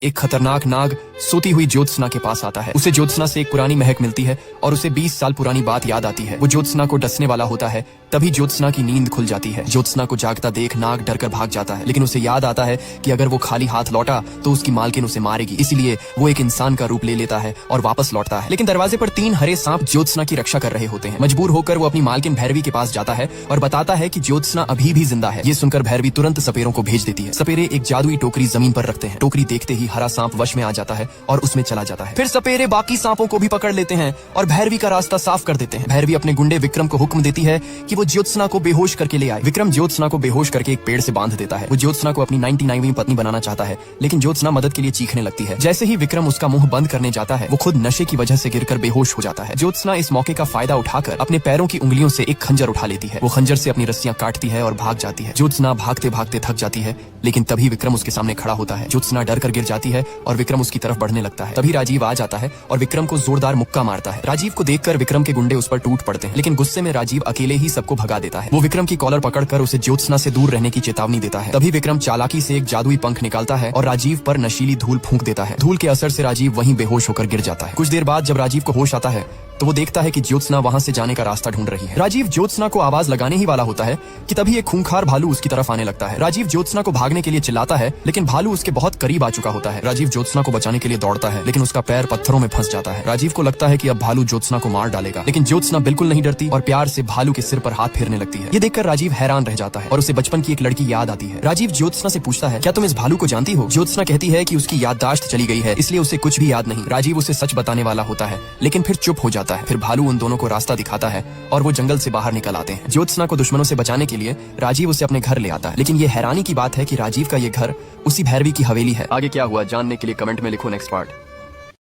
एक खतरनाक नाग सोती हुई ज्योत्सना के पास आता है। उसे ज्योत्सना से एक पुरानी महक मिलती है और उसे 20 साल पुरानी बात याद आती है। वो ज्योत्सना को डसने वाला होता है, तभी ज्योत्सना की नींद खुल जाती है। ज्योत्सना को जागता देख नाग डरकर भाग जाता है, लेकिन उसे याद आता है कि अगर वो खाली हाथ लौटा तो उसकी मालकिन उसे मारेगी। इसीलिए वो एक इंसान का रूप ले लेता है और वापस लौटता है। लेकिन दरवाजे पर 3 हरे सांप ज्योत्सना की रक्षा कर रहे होते हैं। मजबूर होकर वो अपनी मालकिन भैरवी के पास जाता है और बताता है कि ज्योत्सना अभी भी जिंदा है। ये सुनकर भैरवी तुरंत सपेरों को भेज देती है। सपेरे एक जादुई टोकरी जमीन पर रखते हैं। टोकरी देखते ही हरा सांप वश में आ जाता है और उसमें चला जाता है। फिर सपेरे बाकी सांपों को भी पकड़ लेते हैं और भैरवी का रास्ता साफ कर देते हैं। भैरवी अपने गुंडे विक्रम को हुक्म देती है कि वो ज्योत्सना को बेहोश करके ले आए। विक्रम ज्योत्सना को बेहोश करके एक पेड़ से बांध देता है। वो ज्योत्सना को अपनी 99वीं पत्नी बनाना चाहता है, लेकिन ज्योत्सना मदद के लिए चीखने लगती है। जैसे ही विक्रम उसका मुंह बंद करने जाता है, वो खुद नशे की वजह से गिरकर बेहोश हो जाता है। ज्योत्सना इस मौके का फायदा उठाकर अपने पैरों की उंगलियों से एक खंजर उठा लेती है। वो खंजर से अपनी रस्सियां काटती है और भाग जाती है। ज्योत्सना भागते भागते थक जाती है, लेकिन तभी विक्रम उसके सामने खड़ा होता है। ज्योत्सना डर कर गिर जाती है और विक्रम उसकी तरफ बढ़ने लगता है। तभी राजीव आ जाता है और विक्रम को जोरदार मुक्का मारता है। राजीव को देखकर विक्रम के गुंडे उस पर टूट पड़ते हैं, लेकिन गुस्से में राजीव अकेले ही सबको भगा देता है। वो विक्रम की कॉलर पकड़कर उसे ज्योत्सना से दूर रहने की चेतावनी देता है। तभी विक्रम चालाकी से एक जादुई पंख निकालता है और राजीव पर नशीली धूल फूंक देता है। धूल के असर से राजीव वहीं बेहोश होकर गिर जाता है। कुछ देर बाद जब राजीव को होश आता है तो वो देखता है कि ज्योत्सना वहां से जाने का रास्ता ढूंढ रही है। राजीव ज्योत्सना को आवाज लगाने ही वाला होता है कि तभी एक खूंखार भालू उसकी तरफ आने लगता है। राजीव ज्योत्सना को भागने के लिए चिल्लाता है, लेकिन भालू उसके बहुत करीब आ चुका होता है। राजीव ज्योत्सना को बचाने के लिए दौड़ता है, लेकिन उसका पैर पत्थरों में फंस जाता है। राजीव को लगता है कि अब भालू ज्योत्सना को मार डालेगा, लेकिन ज्योत्सना बिल्कुल नहीं डरती और प्यार से भालू के सिर पर हाथ फेरने लगती है। ये देखकर राजीव हैरान रह जाता है और उसे बचपन की एक लड़की याद आती है। राजीव ज्योत्सना से पूछता है, क्या तुम इस भालू को जानती हो? ज्योत्सना कहती है कि उसकी याददाश्त चली गई है, इसलिए उसे कुछ भी याद नहीं। राजीव उसे सच बताने वाला होता है, लेकिन फिर चुप हो जाता है। फिर भालू उन दोनों को रास्ता दिखाता है और वो जंगल से बाहर निकल आते हैं। ज्योत्सना को दुश्मनों से बचाने के लिए राजीव उसे अपने घर ले आता है, लेकिन ये हैरानी की बात है कि राजीव का ये घर उसी भैरवी की हवेली है। आगे क्या हुआ जानने के लिए कमेंट में लिखो नेक्स्ट पार्ट।